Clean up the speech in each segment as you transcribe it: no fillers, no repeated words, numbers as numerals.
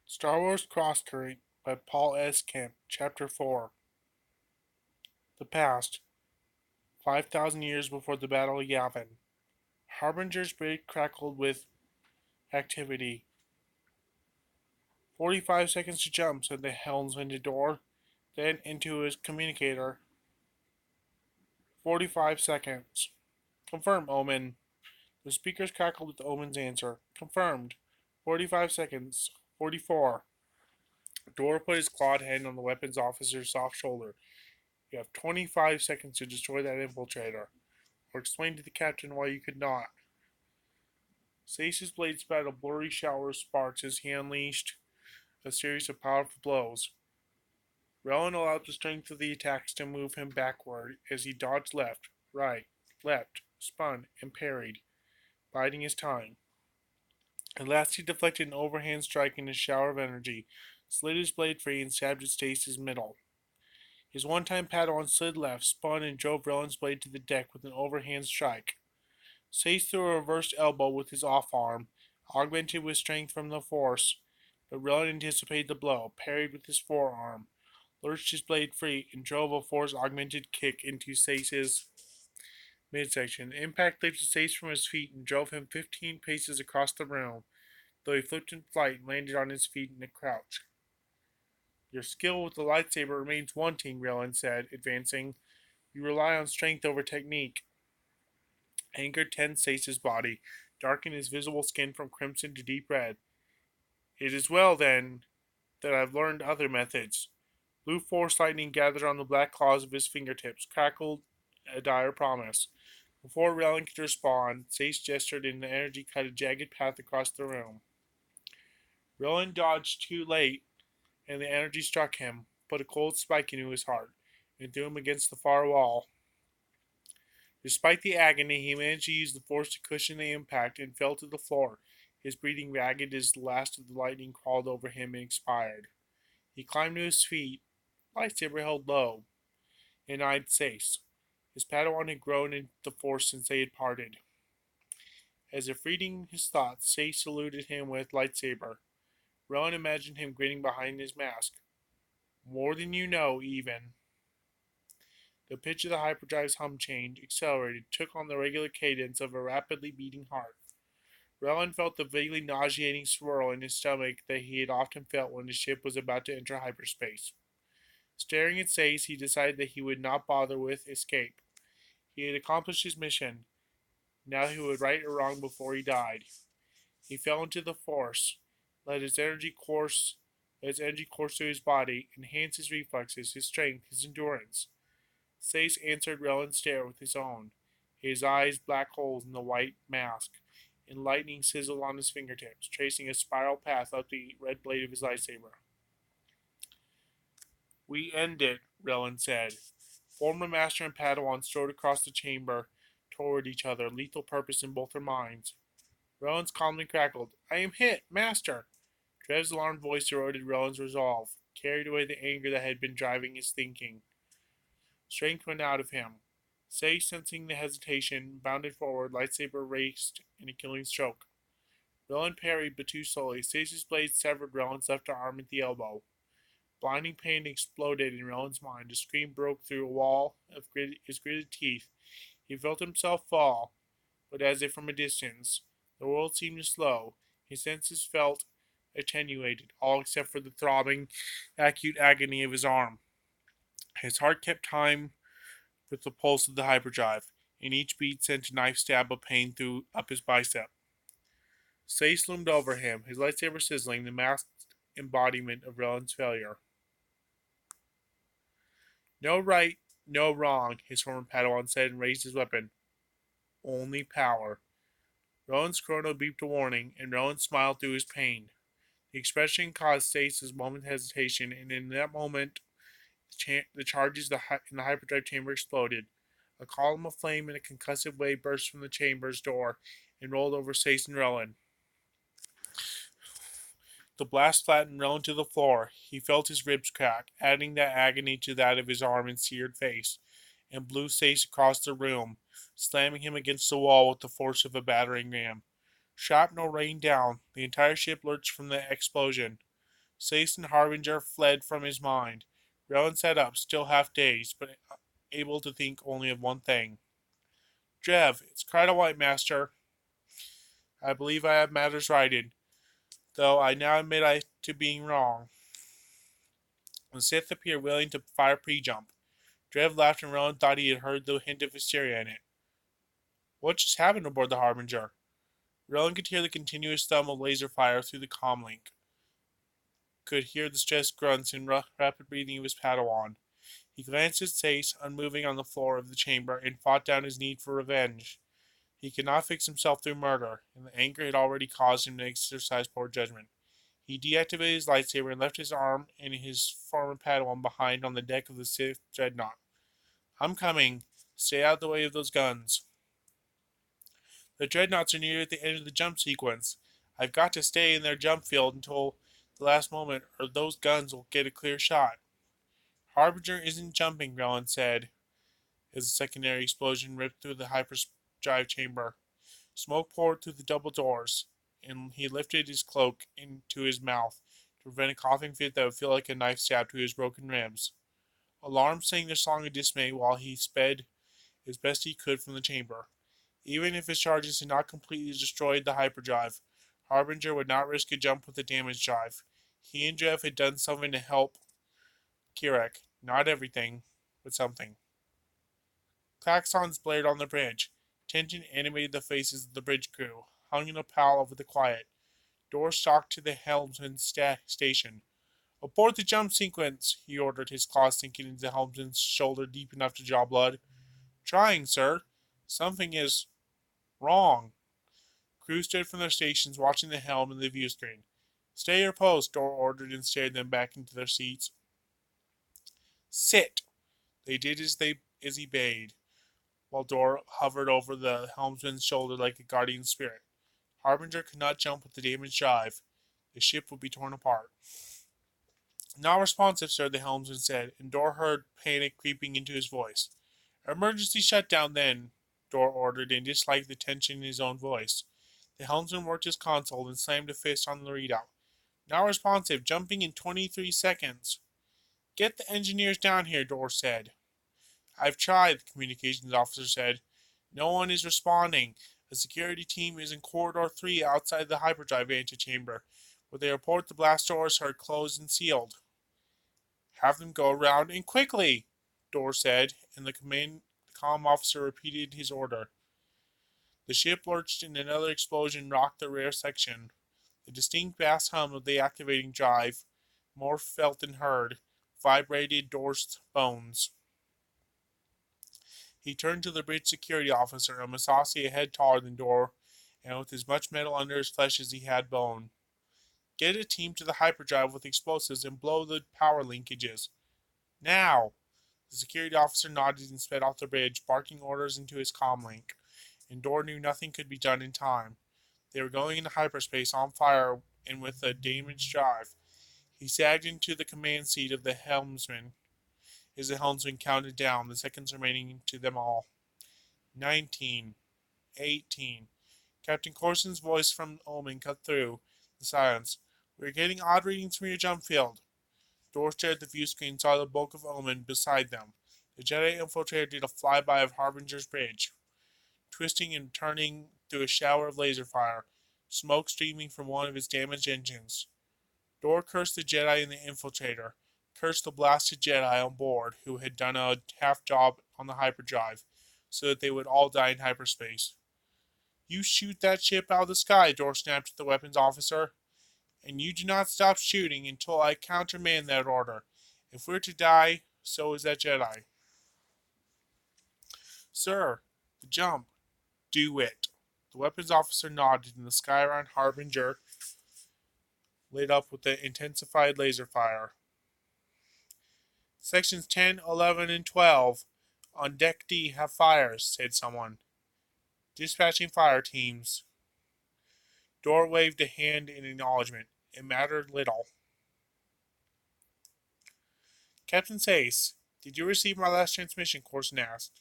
Star Wars Crosscurrent by Paul S. Kemp, Chapter 4. The Past, 5,000 years before the Battle of Yavin. Harbinger's brig crackled with activity. 45 seconds to jump, said the helmsman door, then into his communicator. 45 seconds. Confirm, Omen. The speakers crackled with Omen's answer. Confirmed. 45 seconds. 44. Dora put his clawed hand on the weapons officer's soft shoulder. You have 25 seconds to destroy that infiltrator, or explain to the captain why you could not. Sace's blade spat a blurry shower of sparks as he unleashed a series of powerful blows. Rellin allowed the strength of the attacks to move him backward as he dodged left, right, leapt, spun, and parried, biding his time. At last he deflected an overhand strike in a shower of energy, slid his blade free, and stabbed at Stace's middle. His one-time Padawan slid left, spun, and drove Rellin's blade to the deck with an overhand strike. Sace threw a reversed elbow with his off arm, augmented with strength from the force, but Rellin anticipated the blow, parried with his forearm, lurched his blade free, and drove a force-augmented kick into Sace's midsection. The impact lifted Sace from his feet and drove him 15 paces across the room, though he flipped in flight and landed on his feet in a crouch. Your skill with the lightsaber remains wanting, Rellin said, advancing. You rely on strength over technique. Anger tensed Sace's body, darkened his visible skin from crimson to deep red. It is well, then, that I've learned other methods. Blue force lightning gathered on the black claws of his fingertips, crackled a dire promise. Before Rellin could respond, Sace gestured and the energy cut a jagged path across the room. Rellin dodged too late, and the energy struck him, put a cold spike into his heart, and threw him against the far wall. Despite the agony, he managed to use the force to cushion the impact and fell to the floor, his breathing ragged as the last of the lightning crawled over him and expired. He climbed to his feet, lightsaber held low, and eyed Sace. His Padawan had grown in the force since they had parted. As if reading his thoughts, Sace saluted him with lightsaber. Rowan imagined him grinning behind his mask. More than you know, even. The pitch of the hyperdrive's hum changed, accelerated, took on the regular cadence of a rapidly beating heart. Rellin felt the vaguely nauseating swirl in his stomach that he had often felt when his ship was about to enter hyperspace. Staring at Sace, he decided that he would not bother with escape. He had accomplished his mission. Now he would right or wrong before he died. He fell into the force, let its energy course through his body, enhance his reflexes, his strength, his endurance. Sace answered Rellin's stare with his own, his eyes black holes in the white mask, and lightning sizzled on his fingertips, tracing a spiral path up the red blade of his lightsaber. We end it, Rellin said. Former Master and Padawan strode across the chamber toward each other, lethal purpose in both their minds. Rellin's calmly crackled. I am hit, Master! Trev's alarmed voice eroded Rellin's resolve, carried away the anger that had been driving his thinking. Strength went out of him. Sace, sensing the hesitation, bounded forward, lightsaber raced in a killing stroke. Rellin parried, but too slowly. Sace's blade severed Rellin's left arm at the elbow. Blinding pain exploded in Rellin's mind. A scream broke through a wall of his gritted teeth. He felt himself fall, but as if from a distance. The world seemed to slow. His senses felt attenuated, all except for the throbbing, acute agony of his arm. His heart kept time with the pulse of the hyperdrive, and each beat sent a knife stab of pain up his bicep. Sace loomed over him, his lightsaber sizzling, the masked embodiment of Rellin's failure. No right, no wrong, his former Padawan said and raised his weapon. Only power. Rellin's chrono beeped a warning, and Rellin smiled through his pain. The expression caused Sace's moment's hesitation, and in that moment, the charges in the hyperdrive chamber exploded. A column of flame in a concussive wave burst from the chamber's door and rolled over Sace and Rellin. The blast flattened Rellin to the floor. He felt his ribs crack, adding that agony to that of his arm and seared face, and blew Sace across the room, slamming him against the wall with the force of a battering ram. Shrapnel rained down. The entire ship lurched from the explosion. Sace and Harbinger fled from his mind. Rowan sat up, still half dazed, but able to think only of one thing. Drev, it's Cried White, Master. I believe I have matters righted, though I now admit to being wrong. The Sith appeared willing to fire pre-jump. Drev laughed and Rowan thought he had heard the hint of hysteria in it. What just happened aboard the Harbinger? Rowan could hear the continuous thumb of laser fire through the comlink. Could hear the stressed grunts and rapid breathing of his Padawan. He glanced at Sace, unmoving on the floor of the chamber, and fought down his need for revenge. He could not fix himself through murder, and the anger had already caused him to exercise poor judgment. He deactivated his lightsaber and left his arm and his former Padawan behind on the deck of the Sith dreadnought. I'm coming. Stay out of the way of those guns. The dreadnoughts are near at the end of the jump sequence. I've got to stay in their jump field until the last moment, or those guns will get a clear shot. Harbinger isn't jumping, Rowan said, as a secondary explosion ripped through the hyperdrive chamber. Smoke poured through the double doors, and he lifted his cloak into his mouth to prevent a coughing fit that would feel like a knife stab to his broken ribs. Alarms sang their song of dismay while he sped as best he could from the chamber. Even if his charges had not completely destroyed the hyperdrive, Harbinger would not risk a jump with a damaged drive. He and Jeff had done something to help Kirek. Not everything, but something. Klaxons blared on the bridge. Tension animated the faces of the bridge crew, hung in a pall over the quiet. Door stalked to the helmsman's station. Abort the jump sequence, he ordered, his claws sinking into the helmsman's shoulder deep enough to draw blood. Trying, sir. Something is wrong. Crew stood from their stations, watching the helm and the view screen. Stay your post, Door ordered and steered them back into their seats. Sit. They did as he bade, while Door hovered over the helmsman's shoulder like a guardian spirit. Harbinger could not jump with the damaged drive. The ship would be torn apart. Not responsive, sir, the helmsman said, and Door heard panic creeping into his voice. Emergency shutdown, then, Door ordered, and disliked the tension in his own voice. The helmsman worked his console and slammed a fist on the readout. Not responsive, jumping in 23 seconds. Get the engineers down here, Door said. I've tried, the communications officer said. No one is responding. The security team is in Corridor 3 outside the hyperdrive antechamber, where they report the blast doors are closed and sealed. Have them go around and quickly, Door said, and the comm officer repeated his order. The ship lurched and another explosion rocked the rear section. The distinct bass hum of the activating drive, more felt than heard, vibrated Door's bones. He turned to the bridge security officer, a Masasi a head taller than Door, and with as much metal under his flesh as he had bone. Get a team to the hyperdrive with explosives and blow the power linkages. Now! The security officer nodded and sped off the bridge, barking orders into his comlink, and Door knew nothing could be done in time. They were going into hyperspace on fire and with a damaged drive. He sagged into the command seat of the helmsman as the helmsman counted down, the seconds remaining to them all. 19. 18. Captain Corson's voice from Omen cut through the silence. We're getting odd readings from your jump field. Door stared at the view screen and saw the bulk of Omen beside them. The Jedi infiltrator did a flyby of Harbinger's bridge, twisting and turning through a shower of laser fire, smoke streaming from one of his damaged engines. Door cursed the Jedi and the infiltrator, cursed the blasted Jedi on board who had done a half job on the hyperdrive, so that they would all die in hyperspace. You shoot that ship out of the sky, Door snapped at the weapons officer, and you do not stop shooting until I countermand that order. If we're to die, so is that Jedi. Sir, the jump. Do it. The weapons officer nodded, and the sky around Harbinger lit up with the intensified laser fire. Sections 10, 11, and 12 on Deck D have fires, said someone. Dispatching fire teams. Door waved a hand in acknowledgement. It mattered little. Captain Sace, did you receive my last transmission? Corson asked.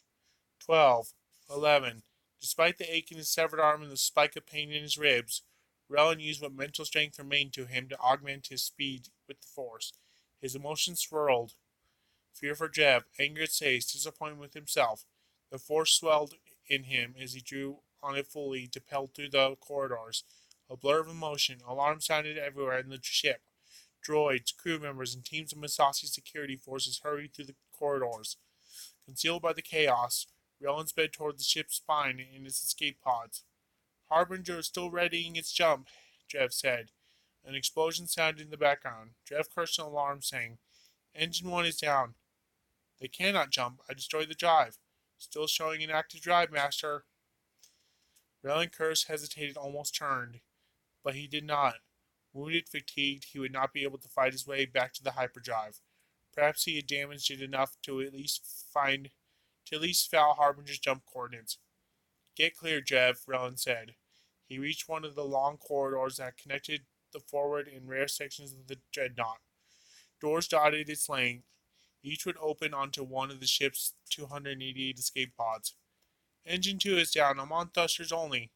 12, 11. Despite the ache in his severed arm and the spike of pain in his ribs, Rellin used what mental strength remained to him to augment his speed with the Force. His emotions swirled. Fear for Jeb, anger at Sace, disappointment with himself. The Force swelled in him as he drew on it fully to pelt through the corridors. A blur of emotion, alarms sounded everywhere in the ship. Droids, crew members, and teams of Masasi security forces hurried through the corridors. Concealed by the chaos, Rellin sped toward the ship's spine and its escape pods. Harbinger is still readying its jump, Drev said. An explosion sounded in the background. Drev cursed an alarm, saying, Engine 1 is down. They cannot jump. I destroyed the drive. Still showing an active drive, Master. Rellin cursed, hesitated, almost turned. But he did not. Wounded, fatigued, he would not be able to fight his way back to the hyperdrive. Perhaps he had damaged it enough to at least foul Harbinger's jump coordinates. Get clear, Jev, Rellin said. He reached one of the long corridors that connected the forward and rear sections of the dreadnought. Doors dotted its length. Each would open onto one of the ship's 288 escape pods. Engine 2 is down. I'm on thrusters only.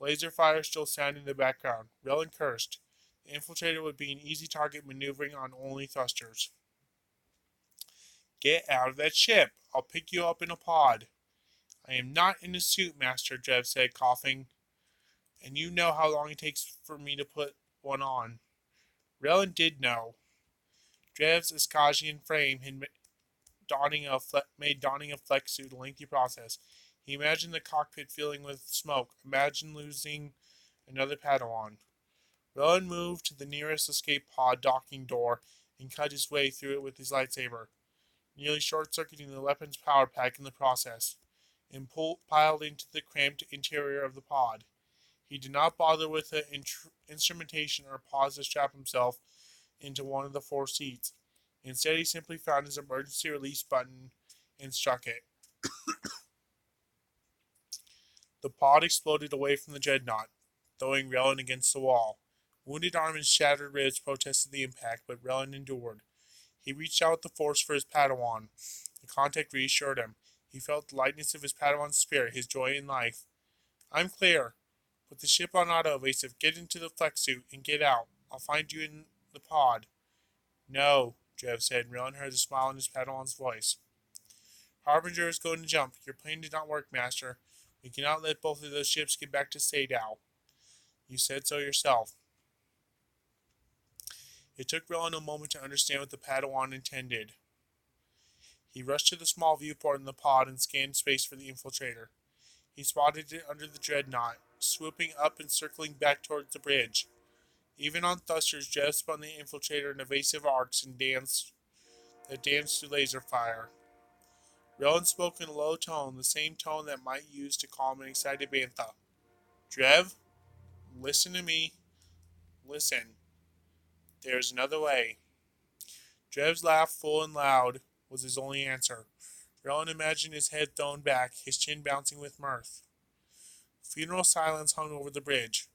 Laser fire still sounded in the background. Rellin cursed. The infiltrator would be an easy target maneuvering on only thrusters. Get out of that ship. I'll pick you up in a pod. I am not in a suit, Master, Jev said, coughing. And you know how long it takes for me to put one on. Rellin did know. Drev's Iskajian frame had made donning a flex suit a lengthy process. He imagined the cockpit filling with smoke. Imagined losing another Padawan. Rellin moved to the nearest escape pod docking door and cut his way through it with his lightsaber, nearly short-circuiting the weapon's power pack in the process, and piled into the cramped interior of the pod. He did not bother with the instrumentation or pause to strap himself into one of the 4 seats. Instead, he simply found his emergency release button and struck it. The pod exploded away from the dreadnought, throwing Rellin against the wall. Wounded arm and shattered ribs protested the impact, but Rellin endured. He reached out with the Force for his Padawan. The contact reassured him. He felt the lightness of his Padawan's spirit, his joy in life. I'm clear. Put the ship on auto evasive. Get into the flex suit and get out. I'll find you in the pod. No, Jev said. Rellin heard the smile in his Padawan's voice. Harbinger is going to jump. Your plan did not work, Master. We cannot let both of those ships get back to Sadao. You said so yourself. It took Rellin a moment to understand what the Padawan intended. He rushed to the small viewport in the pod and scanned space for the infiltrator. He spotted it under the dreadnought, swooping up and circling back towards the bridge. Even on thrusters, Jev spun the infiltrator in evasive arcs and danced through laser fire. Rellin spoke in a low tone, the same tone that might use to calm an excited Bantha. Drev, listen to me. Listen. There's another way. Drev's laugh, full and loud, was his only answer. Rellin imagined his head thrown back, his chin bouncing with mirth. Funeral silence hung over the bridge.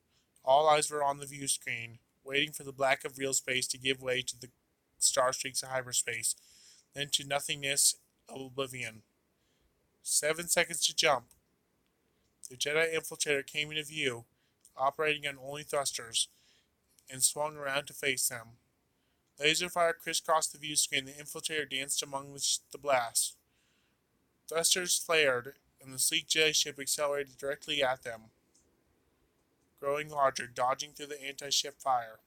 All eyes were on the view screen, waiting for the black of real space to give way to the star streaks of hyperspace, then to nothingness of oblivion. 7 seconds to jump. The Jedi infiltrator came into view, operating on only thrusters, and swung around to face them. Laser fire crisscrossed the view screen. The infiltrator danced among the blasts. Thrusters flared, and the sleek Jedi ship accelerated directly at them, growing larger, dodging through the anti-ship fire.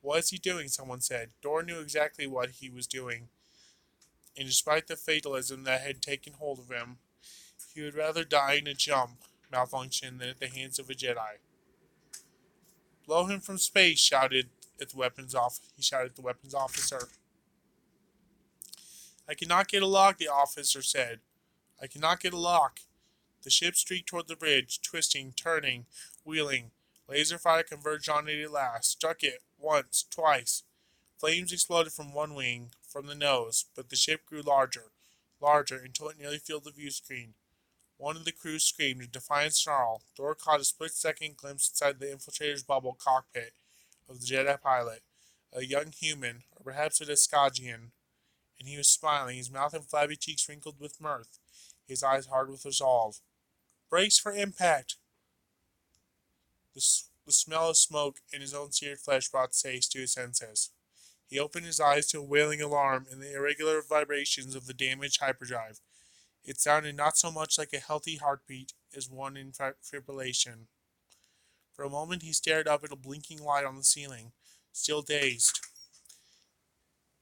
What is he doing? Someone said. Dor knew exactly what he was doing, and despite the fatalism that had taken hold of him, he would rather die in a jump malfunction than at the hands of a Jedi. Blow him from space, he shouted at the weapons officer. I cannot get a lock, the officer said. I cannot get a lock. The ship streaked toward the bridge, twisting, turning, wheeling. Laser fire converged on it at last, struck it, once, twice. Flames exploded from one wing, from the nose, but the ship grew larger, until it nearly filled the view screen. One of the crew screamed a defiant snarl. Dor caught a split-second glimpse inside the infiltrator's bubble cockpit of the Jedi pilot, a young human, or perhaps a Iskajian, and he was smiling, his mouth and flabby cheeks wrinkled with mirth, his eyes hard with resolve. Brace for impact! The smell of smoke and his own seared flesh brought Sace to his senses. He opened his eyes to a wailing alarm and the irregular vibrations of the damaged hyperdrive. It sounded not so much like a healthy heartbeat as one in fibrillation. For a moment he stared up at a blinking light on the ceiling, still dazed.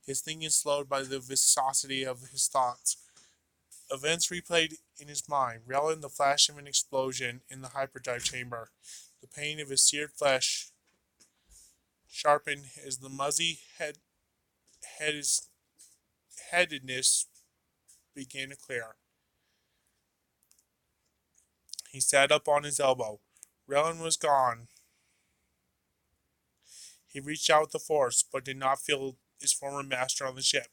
His thinking slowed by the viscosity of his thoughts. Events replayed in his mind, Relin, the flash of an explosion in the hyperdrive chamber, the pain of his seared flesh sharpened as the muzzy headedness began to clear. He sat up on his elbow. Relin was gone. He reached out with the force, but did not feel his former master on the ship.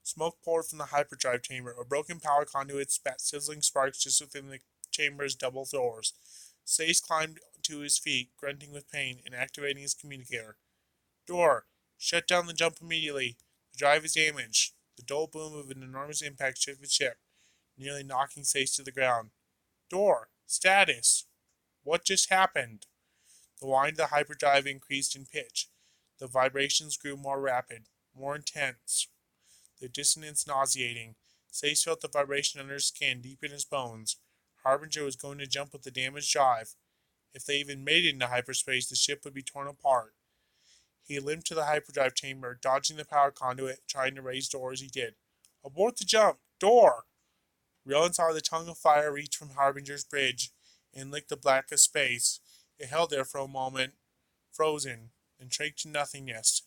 Smoke poured from the hyperdrive chamber. A broken power conduit spat sizzling sparks just within the chamber's double doors. Sace climbed to his feet, grunting with pain, and activating his communicator. Door! Shut down the jump immediately. The drive is damaged. The dull boom of an enormous impact shook the ship, nearly knocking Sace to the ground. Door! Status! What just happened? The whine of the hyperdrive increased in pitch. The vibrations grew more rapid, more intense. The dissonance nauseating. Sace felt the vibration under his skin, deep in his bones. Harbinger was going to jump with the damaged drive. If they even made it into hyperspace, the ship would be torn apart. He limped to the hyperdrive chamber, dodging the power conduit, trying to raise door as he did. Abort the jump! Door! Relin saw the tongue of fire reach from Harbinger's bridge and lick the black of space. It held there for a moment, frozen, and shrank to nothingness,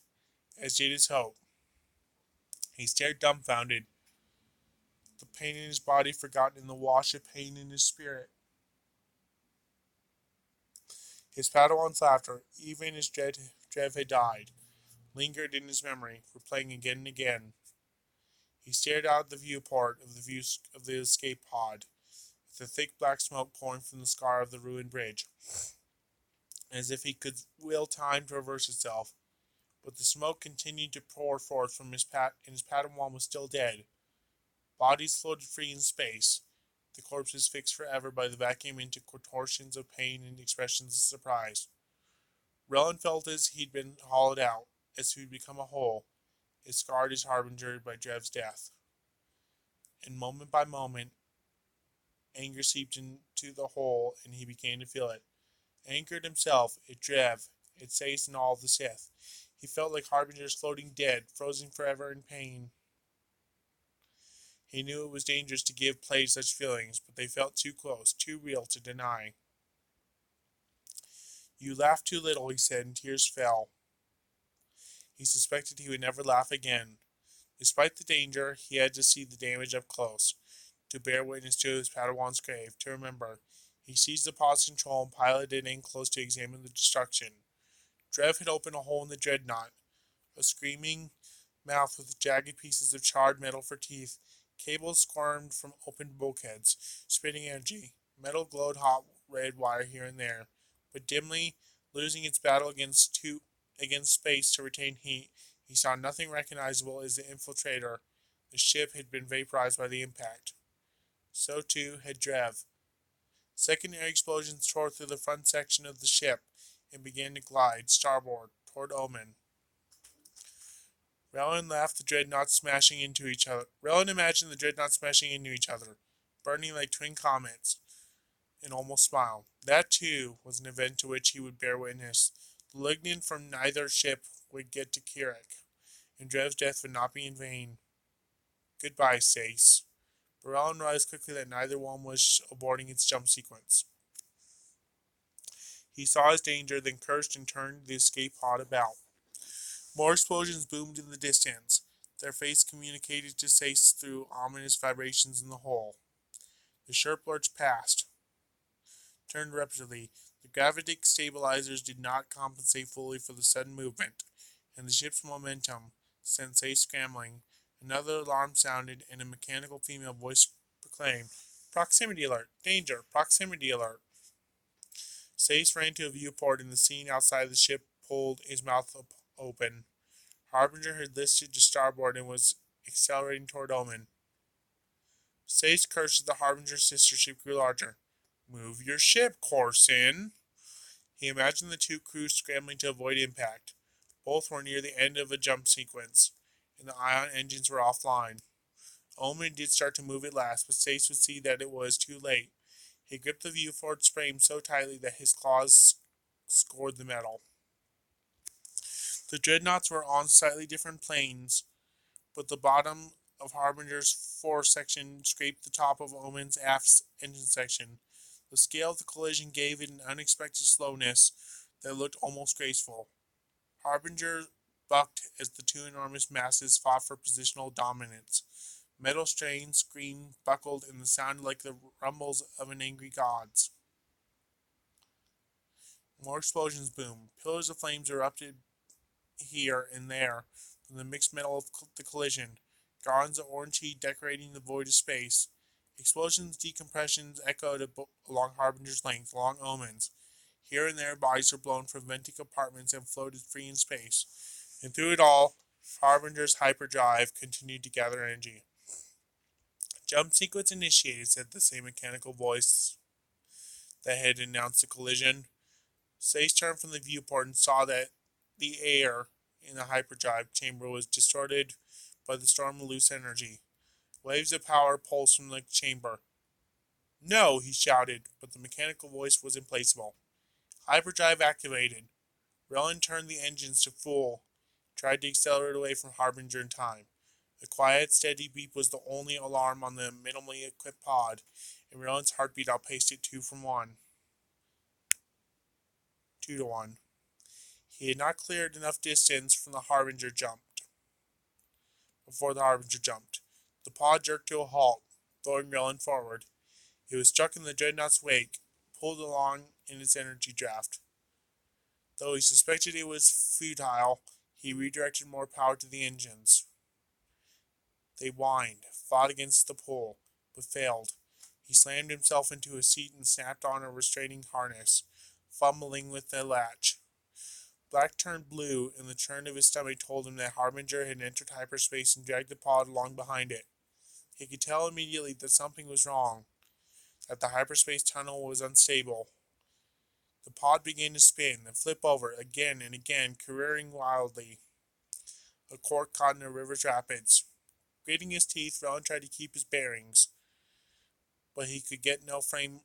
as did his hope. He stared dumbfounded, the pain in his body forgotten in the wash of pain in his spirit. His Padawan's laughter, even as Drev had died, lingered in his memory, replaying again and again. He stared out the viewport of the escape pod, with the thick black smoke pouring from the scar of the ruined bridge, as if he could will time to reverse itself. But the smoke continued to pour forth from his and his Padawan was still dead. Bodies floated free in space, the corpses fixed forever by the vacuum into contortions of pain and expressions of surprise. Relin felt as he'd been hollowed out, as he'd become a hole, as scarred as Harbinger by Drev's death. And moment by moment, anger seeped into the hole, and he began to feel it. Angered himself, at Drev, at Sace and all of the Sith. He felt like Harbinger's floating dead, frozen forever in pain. He knew it was dangerous to give play to such feelings, but they felt too close, too real to deny. You laughed too little, he said, and tears fell. He suspected he would never laugh again. Despite the danger, he had to see the damage up close, to bear witness to his Padawan's grave, to remember. He seized the pause control and piloted in close to examine the destruction. Drev had opened a hole in the dreadnought, a screaming mouth with jagged pieces of charred metal for teeth. Cables squirmed from opened bulkheads, spitting energy. Metal glowed hot red wire here and there, but dimly, losing its battle against space to retain heat, he saw nothing recognizable as the infiltrator. The ship had been vaporized by the impact. So too had Drev. Secondary explosions tore through the front section of the ship and began to glide starboard toward Omen. Relin laughed the dreadnoughts smashing into each other. Relin imagined the dreadnoughts smashing into each other, burning like twin comets, and almost smiled. That, too, was an event to which he would bear witness. The lignin from neither ship would get to Kirak, and Drev's death would not be in vain. Goodbye, Sace. But Relin realized quickly that neither one was aborting its jump sequence. He saw his danger, then cursed and turned the escape pod about. More explosions boomed in the distance. Their fates communicated to Sace through ominous vibrations in the hull. The ship lurched past, turned rapidly. The gravitic stabilizers did not compensate fully for the sudden movement, and the ship's momentum sent Sace scrambling. Another alarm sounded, and a mechanical female voice proclaimed, "Proximity alert! Danger! Proximity alert!" Sace ran to a viewport, and the scene outside the ship pulled his mouth open. Harbinger had listed to starboard and was accelerating toward Omen. Sace cursed as the Harbinger's sister ship grew larger. "Move your ship, Corson!" He imagined the two crews scrambling to avoid impact. Both were near the end of a jump sequence, and the ion engines were offline. Omen did start to move at last, but Stace would see that it was too late. He gripped the viewport's frame so tightly that his claws scored the metal. The dreadnoughts were on slightly different planes, but the bottom of Harbinger's fore section scraped the top of Omen's aft engine section. The scale of the collision gave it an unexpected slowness that looked almost graceful. Harbinger bucked as the two enormous masses fought for positional dominance. Metal strains screamed, buckled, and sounded like the rumbles of an angry gods. More explosions boomed. Pillars of flames erupted here and there from the mixed metal of the collision, garlands of orange heat decorating the void of space. Explosions, decompressions echoed along Harbinger's length, along Omen's. Here and there, bodies were blown from venting compartments and floated free in space. And through it all, Harbinger's hyperdrive continued to gather energy. Jump sequence initiated, said the same mechanical voice that had announced the collision. Stace turned from the viewport and saw that the air in the hyperdrive chamber was distorted by the storm of loose energy. Waves of power pulsed from the chamber. No, he shouted, but the mechanical voice was implacable. Hyperdrive activated. Relin turned the engines to full, tried to accelerate away from Harbinger in time. A quiet, steady beep was the only alarm on the minimally equipped pod, and Relin's heartbeat outpaced it 2-to-1. He had not cleared enough distance from the Harbinger jumped. Before the Harbinger jumped, the pod jerked to a halt, throwing Relin forward. He was struck in the dreadnought's wake, pulled along in its energy draft. Though he suspected it was futile, he redirected more power to the engines. They whined, fought against the pull, but failed. He slammed himself into a seat and snapped on a restraining harness, fumbling with the latch. Black turned blue, and the churn of his stomach told him that Harbinger had entered hyperspace and dragged the pod along behind it. He could tell immediately that something was wrong, that the hyperspace tunnel was unstable. The pod began to spin and flip over again and again, careering wildly. A cork caught in a river's rapids. Gritting his teeth, Relin tried to keep his bearings, but he could get no frame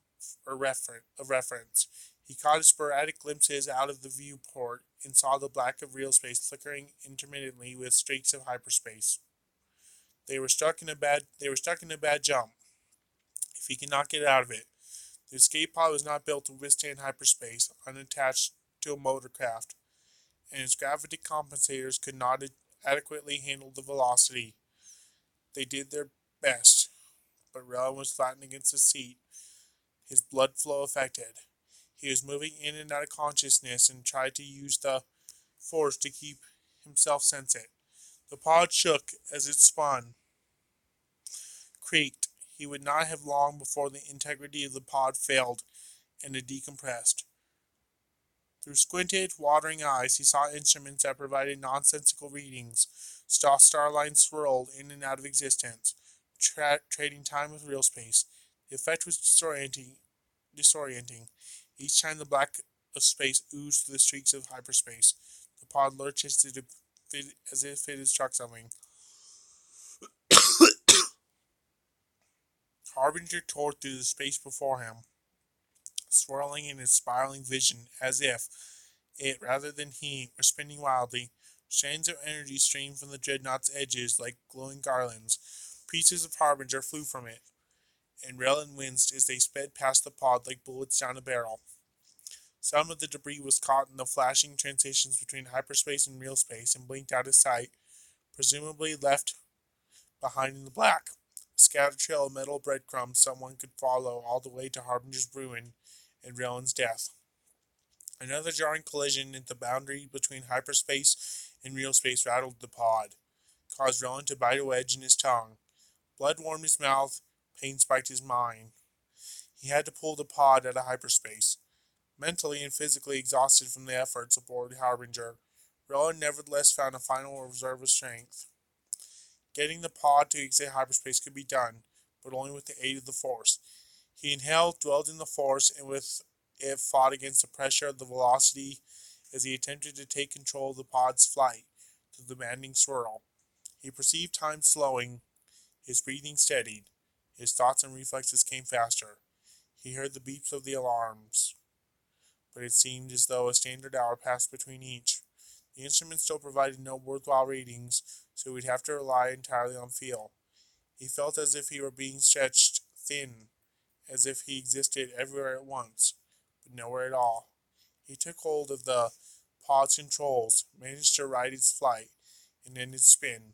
of reference. He caught sporadic glimpses out of the viewport and saw the black of real space flickering intermittently with streaks of hyperspace. They were stuck in a bad jump. If he could not get out of it, the escape pod was not built to withstand hyperspace, unattached to a motor craft, and its gravity compensators could not adequately handle the velocity. They did their best, but Relin was flattened against the seat, his blood flow affected. He was moving in and out of consciousness and tried to use the force to keep himself sensate. The pod shook as it spun, creaked. He would not have long before the integrity of the pod failed and it decompressed. Through squinted, watering eyes, he saw instruments that provided nonsensical readings. Star lines swirled in and out of existence, trading time with real space. The effect was disorienting. Each time the black of space oozed through the streaks of hyperspace, the pod lurched as if it had struck something. Harbinger tore through the space before him, swirling in his spiraling vision as if it, rather than he, were spinning wildly. Strands of energy streamed from the dreadnought's edges like glowing garlands. Pieces of Harbinger flew from it, and Relin winced as they sped past the pod like bullets down a barrel. Some of the debris was caught in the flashing transitions between hyperspace and real space and blinked out of sight, presumably left behind in the black. A scattered trail of metal breadcrumbs someone could follow all the way to Harbinger's ruin and Relin's death. Another jarring collision at the boundary between hyperspace and real space rattled the pod, caused Relin to bite a wedge in his tongue. Blood warmed his mouth, pain spiked his mind. He had to pull the pod out of hyperspace. Mentally and physically exhausted from the efforts aboard Harbinger, Relin nevertheless found a final reserve of strength. Getting the pod to exit hyperspace could be done, but only with the aid of the Force. He inhaled, dwelled in the Force, and with It fought against the pressure of the velocity as he attempted to take control of the pod's flight through the maddening swirl. He perceived time slowing, his breathing steadied, his thoughts and reflexes came faster. He heard the beeps of the alarms, but it seemed as though a standard hour passed between each. The instrument still provided no worthwhile readings, so he'd have to rely entirely on feel. He felt as if he were being stretched thin, as if he existed everywhere at once, but nowhere at all. He took hold of the pod's controls, managed to right its flight, and end its spin.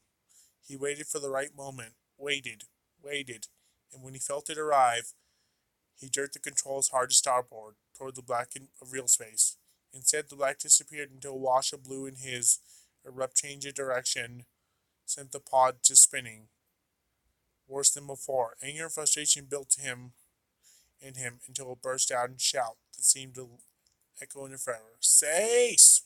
He waited for the right moment, waited, and when he felt it arrive, he jerked the controls hard to starboard, toward the black of real space. Instead, the black disappeared until a wash of blue in his abrupt change of direction sent the pod to spinning. Worse than before, anger and frustration built in him until it burst out in a shout that seemed to echo in the forever. Sace!